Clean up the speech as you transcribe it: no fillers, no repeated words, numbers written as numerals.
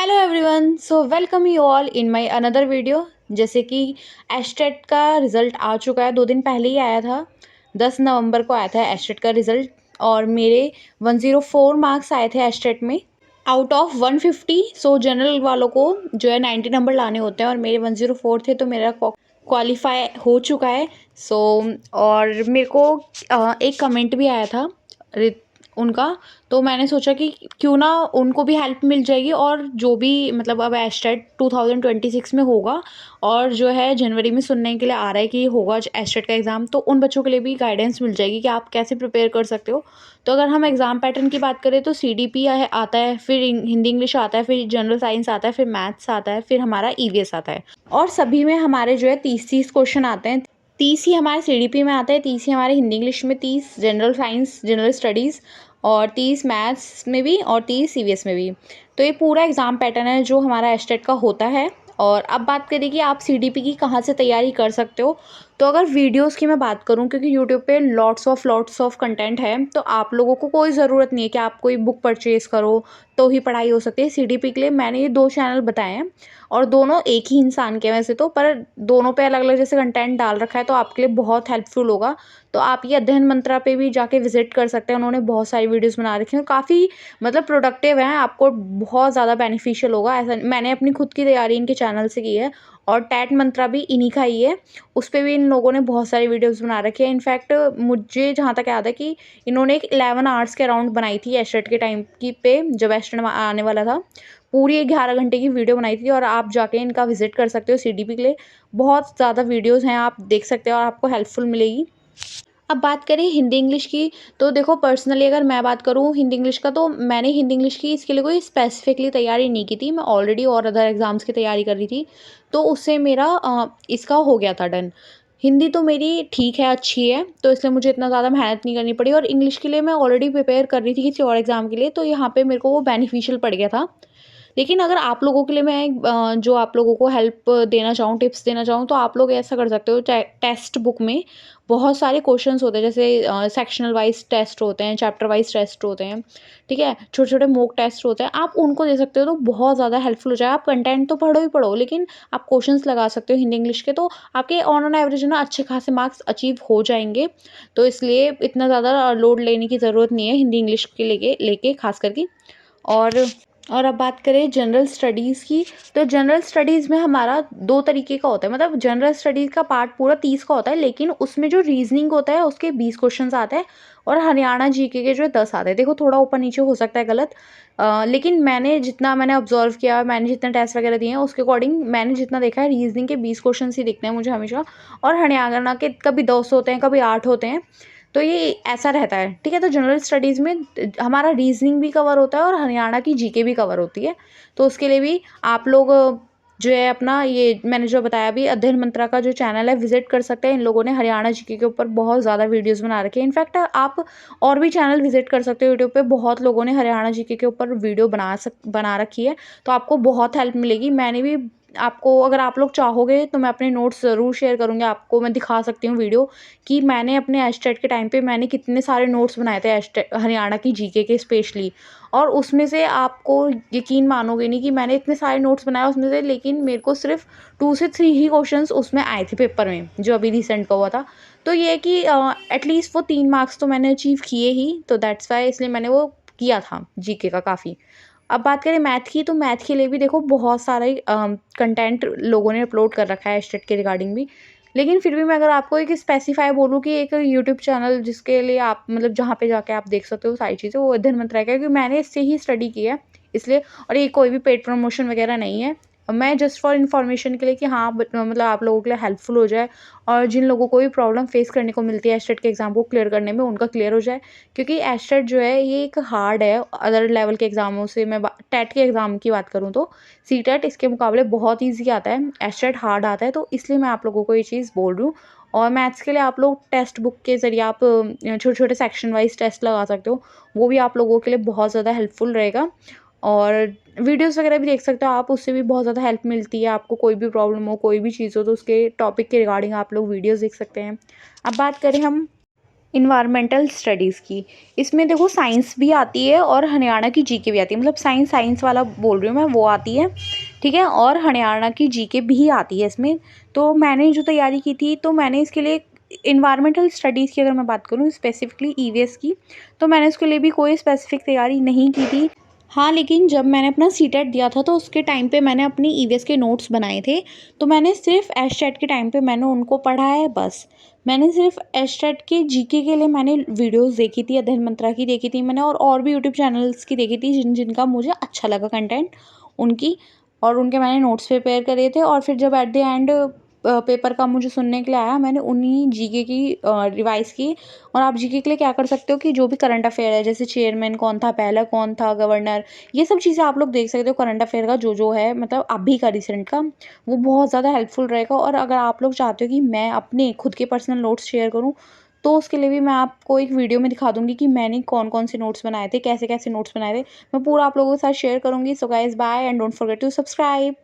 Hello everyone, so welcome you all in my another video. जैसे कि estate का result आ चुका है, 2 दिन पहले ही आया था। 10 नवंबर को आया था एस्टेट का रिज़ल्ट और मेरे 104 मार्क्स आए थे एस्टेट में आउट ऑफ 150। सो जनरल वालों को जो है 90 नंबर लाने होते हैं और मेरे 104 थे, तो मेरा क्वालिफाई हो चुका है। सो और मेरे को एक कमेंट भी आया था उनका, तो मैंने सोचा कि क्यों ना उनको भी हेल्प मिल जाएगी। और जो भी मतलब अब एस्टेट 2026 में होगा और जो है जनवरी में सुनने के लिए आ रहा है कि होगा एस्टेट का एग्ज़ाम, तो उन बच्चों के लिए भी गाइडेंस मिल जाएगी कि आप कैसे प्रिपेयर कर सकते हो। तो अगर हम एग्ज़ाम पैटर्न की बात करें तो सीडीपी आता है, फिर हिंदी इंग्लिश आता है, फिर जनरल साइंस आता है, फिर मैथ्स आता है, फिर हमारा ईवीएस आता है। और सभी में हमारे जो है 30-30 क्वेश्चन आते हैं। 30 ही हमारे सीडीपी में आते हैं, 30 ही हमारे हिंदी इंग्लिश में, 30 जनरल साइंस जनरल स्टडीज़ और 30 मैथ्स में भी और 30 सीवीएस में भी। तो ये पूरा एग्ज़ाम पैटर्न है जो हमारा एस्टेट का होता है। और अब बात करें कि आप सीडीपी की कहाँ से तैयारी कर सकते हो। तो अगर वीडियोज़ की मैं बात करूँ, क्योंकि यूट्यूब पे लॉट्स ऑफ कंटेंट है, तो आप लोगों को कोई ज़रूरत नहीं है कि आप कोई बुक परचेज़ करो तो ही पढ़ाई हो सकती है। सीडीपी के लिए मैंने ये 2 चैनल बताए हैं और दोनों एक ही इंसान के वैसे तो, पर दोनों पे अलग-अलग जैसे कंटेंट डाल रखा है, तो आपके लिए बहुत हेल्पफुल होगा। तो आप ये अध्ययन मंत्रा पे भी जाके विज़िट कर सकते हैं। उन्होंने बहुत सारी वीडियोज़ बना रखी हैं, काफ़ी मतलब प्रोडक्टिव हैं, आपको बहुत ज़्यादा बेनिफिशियल होगा। ऐसा मैंने अपनी खुद की तैयारी इनके चैनल से की है और टैट मंत्रा भी इन्हीं का ही है। उस पे भी इन लोगों ने बहुत सारी वीडियोज़ बना रखी है। इनफैक्ट मुझे जहाँ तक याद है कि इन्होंने एक 11 आवर्स के अराउंड बनाई थी एस्टेट के टाइम की पे, जब एस्टेट आने वाला था। पूरी 11 घंटे की वीडियो बनाई थी और आप जाके इनका विज़िट कर सकते हो सीडीपी के लिए। बहुत ज़्यादा वीडियोज़ हैं, आप देख सकते हो और आपको हेल्पफुल मिलेगी। अब बात करें हिंदी इंग्लिश की, तो देखो पर्सनली अगर मैं बात करूँ हिंदी इंग्लिश का, तो मैंने हिंदी इंग्लिश की इसके लिए कोई स्पेसिफिकली तैयारी नहीं की थी। मैं ऑलरेडी और अदर एग्ज़ाम्स की तैयारी कर रही थी, तो उससे मेरा इसका हो गया था डन। हिंदी तो मेरी ठीक है, अच्छी है, तो इसलिए मुझे इतना ज़्यादा मेहनत नहीं करनी पड़ी। और इंग्लिश के लिए मैं ऑलरेडी प्रिपेयर कर रही थी किसी और एग्ज़ाम के लिए, तो यहाँ पे मेरे को वो बेनिफिशियल पड़ गया था। लेकिन अगर आप लोगों के लिए मैं जो आप लोगों को हेल्प देना चाहूँ, टिप्स देना चाहूँ, तो आप लोग ऐसा कर सकते हो। टेक्स्ट बुक में बहुत सारे क्वेश्चंस होते हैं, जैसे सेक्शनल वाइज़ टेस्ट होते हैं, चैप्टर वाइज़ टेस्ट होते हैं, ठीक है? छोटे-छोटे मॉक टेस्ट होते हैं, आप उनको दे सकते हो, तो बहुत ज़्यादा हेल्पफुल हो जाएगा। आप कंटेंट तो पढ़ो ही पढ़ो, लेकिन आप क्वेश्चंस लगा सकते हो हिंदी इंग्लिश के, तो आपके ऑन एवरेज ना अच्छे खासे मार्क्स अचीव हो जाएँगे। तो इसलिए इतना ज़्यादा लोड लेने की ज़रूरत नहीं है हिंदी इंग्लिश के लेके लेके ख़ास करके। और और अब बात करें जनरल स्टडीज़ की, तो जनरल स्टडीज़ में हमारा 2 तरीके का होता है। मतलब जनरल स्टडीज़ का पार्ट पूरा 30 का होता है, लेकिन उसमें जो रीज़निंग होता है उसके 20 क्वेश्चंस आते हैं और हरियाणा जीके के जो है 10 आते हैं। देखो थोड़ा ऊपर-नीचे हो सकता है गलत, लेकिन मैंने ऑब्ज़र्व किया, मैंने जितने टेस्ट वगैरह दिए हैं उसके अकॉर्डिंग मैंने जितना देखा है, रीज़निंग के 20 क्वेश्चंस ही दिखते हैं मुझे हमेशा। और हरियाणा के कभी 10 होते हैं, कभी 8 होते हैं। तो ये ऐसा रहता है, ठीक है? तो जनरल स्टडीज़ में हमारा रीज़निंग भी कवर होता है और हरियाणा की जीके भी कवर होती है। तो उसके लिए भी आप लोग जो है अपना ये मैंने जो बताया अभी अध्ययन मंत्रा का जो चैनल है विज़िट कर सकते हैं। इन लोगों ने हरियाणा जीके के ऊपर बहुत ज़्यादा वीडियोज़ बना रखी है। इनफैक्ट आप और भी चैनल विज़िट कर सकते हो यूट्यूब पे, बहुत लोगों ने हरियाणा जीके के ऊपर वीडियो बना रखी है, तो आपको बहुत हेल्प मिलेगी। मैंने भी आपको, अगर आप लोग चाहोगे तो मैं अपने नोट्स ज़रूर शेयर करूँगी, आपको मैं दिखा सकती हूँ वीडियो कि मैंने अपने एस्टेट के टाइम पे मैंने कितने सारे नोट्स बनाए थे हरियाणा की जीके के स्पेशली। और उसमें से आपको यकीन मानोगे नहीं कि मैंने इतने सारे नोट्स बनाए उसमें से, लेकिन मेरे को सिर्फ 2 से 3 ही क्वेश्चंस उसमें आए थे पेपर में, जो अभी रिसेंट का हुआ था। तो ये है कि एटलीस्ट वो 3 मार्क्स तो मैंने अचीव किए ही, तो दैट्स व्हाई इसलिए मैंने वो किया था जीके का काफ़ी। अब बात करें मैथ की, तो मैथ के लिए भी देखो बहुत सारा ही कंटेंट लोगों ने अपलोड कर रखा है एस्टेट के रिगार्डिंग भी। लेकिन फिर भी मैं अगर आपको एक स्पेसिफ़ाई बोलूँ कि एक यूट्यूब चैनल जिसके लिए आप मतलब जहाँ पे जाके आप देख सकते हो सारी चीज़ें, वो अध्ययन मंत्रा का है, क्योंकि मैंने इससे ही स्टडी की है इसलिए। और ये कोई भी पेड प्रमोशन वगैरह नहीं है। मैं जस्ट फॉर इन्फॉर्मेशन के लिए कि हाँ मतलब आप लोगों के लिए हेल्पफुल हो जाए और जिन लोगों को भी प्रॉब्लम फेस करने को मिलती है एस्टेट के एग्ज़ाम को क्लियर करने में, उनका क्लियर हो जाए। क्योंकि एस्टेट जो है ये एक हार्ड है अदर लेवल के एग्ज़ामों से। मैं टेट के एग्ज़ाम की बात करूँ तो सीटेट इसके मुकाबले बहुत ईज़ी आता है, एस्टेट हार्ड आता है, तो इसलिए मैं आप लोगों को ये चीज़ बोल रही हूँ। और मैथ्स के लिए आप लोग टेक्स्ट बुक के ज़रिए आप छोटे-छोटे सेक्शन वाइज़ टेस्ट लगा सकते हो, वो भी आप लोगों के लिए बहुत ज़्यादा हेल्पफुल रहेगा। और वीडियोज़ वगैरह भी देख सकते हो आप, उससे भी बहुत ज़्यादा हेल्प मिलती है। आपको कोई भी प्रॉब्लम हो, कोई भी चीज़ हो, तो उसके टॉपिक के रिगार्डिंग आप लोग वीडियोज़ देख सकते हैं। अब बात करें हम इन्वायरमेंटल स्टडीज़ की। इसमें देखो साइंस भी आती है और हरियाणा की जीके भी आती है, मतलब साइंस वाला बोल रही हूँ मैं, वो आती है, ठीक है, और हरियाणा की जीके भी आती है इसमें। तो मैंने जो तैयारी की थी, तो मैंने इसके लिए इन्वायरमेंटल स्टडीज़ की अगर मैं बात करूँ स्पेसिफिकली ईवीएस की, तो मैंने उसके लिए भी कोई स्पेसिफिक तैयारी नहीं की थी। हाँ, लेकिन जब मैंने अपना सीटेट दिया था, तो उसके टाइम पे मैंने अपनी ईवीएस के नोट्स बनाए थे। तो मैंने सिर्फ़ एस्टेट के टाइम पे मैंने उनको पढ़ा है बस। मैंने सिर्फ़ एस्टेट के जीके के लिए मैंने वीडियोज़ देखी थी, अध्ययन मंत्रा की देखी थी मैंने, और भी यूट्यूब चैनल्स की देखी थी जिनका मुझे अच्छा लगा कंटेंट उनकी, और उनके मैंने नोट्स प्रिपेयर करे थे। और फिर जब एट द एंड पेपर का मुझे सुनने के लिए आया, मैंने उन्हीं जीके की रिवाइज़ की। और आप जीके के लिए क्या कर सकते हो कि जो भी करंट अफेयर है, जैसे चेयरमैन कौन था, पहला कौन था गवर्नर, ये सब चीज़ें आप लोग देख सकते हो करंट अफेयर का जो है, मतलब अभी का रिसेंट का, वो बहुत ज़्यादा हेल्पफुल रहेगा। और अगर आप लोग चाहते हो कि मैं अपने खुद के पर्सनल नोट्स शेयर करूँ, तो उसके लिए भी मैं आपको एक वीडियो में दिखा दूँगी कि मैंने कौन-कौन से नोट्स बनाए थे, कैसे-कैसे नोट्स बनाए थे। मैं पूरा आप लोगों के साथ शेयर करूँगी। So guys bye and don't forget to subscribe.